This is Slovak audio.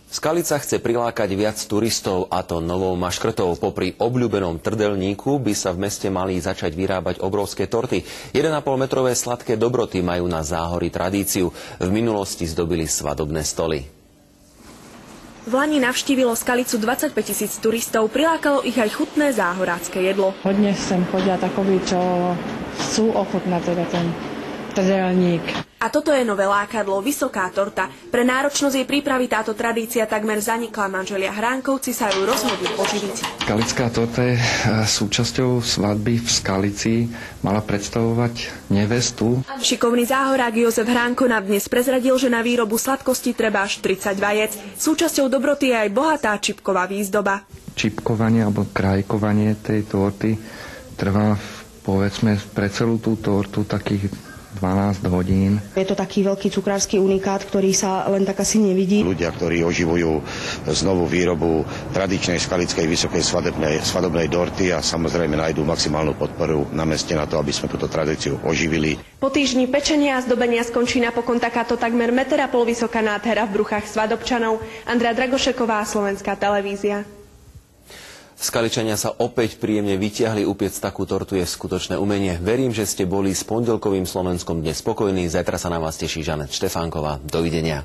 Skalica chce prilákať viac turistov, a to novou maškrtou. Popri obľúbenom trdelníku by sa v meste mali začať vyrábať obrovské torty. 1,5-metrové sladké dobroty majú na Záhorí tradíciu. V minulosti zdobili svadobné stoly. Vlani navštívilo Skalicu 25 000 turistov, prilákalo ich aj chutné záhorácké jedlo. Hodne sem chodia takoví, čo sú ochotná teda ten trdelník. A toto je nové lákadlo, vysoká torta. Pre náročnosť jej prípravy táto tradícia takmer zanikla. Manželia Hránkovci sa ju rozhodli oživiť. Skalická torta je súčasťou svadby v Skalici. Mala predstavovať nevestu. Šikovný záhorák Jozef Hránko nám dnes prezradil, že na výrobu sladkosti treba až 30 vajec. Súčasťou dobroty je aj bohatá čipková výzdoba. Čipkovanie alebo krajkovanie tej torty trvá, povedzme, pre celú tú tortu takých 12 hodín. Je to taký veľký cukrársky unikát, ktorý sa len tak asi nevidí. Ľudia, ktorí oživujú znovu výrobu tradičnej skalickej vysokej svadobnej dorty a samozrejme nájdú maximálnu podporu na meste na to, aby sme túto tradíciu oživili. Po týždni pečenia a zdobenia skončí napokon takáto takmer 1,5 m vysoká nádhera v bruchách svadobčanov. Andrea Dragošeková, Slovenská televízia. Skaličania sa opäť príjemne vytiahli. Upiec takú tortu je skutočné umenie. Verím, že ste boli s pondelkovým Slovenskom dnes spokojní. Zajtra sa na vás teší Žanet Štefánková. Dovidenia.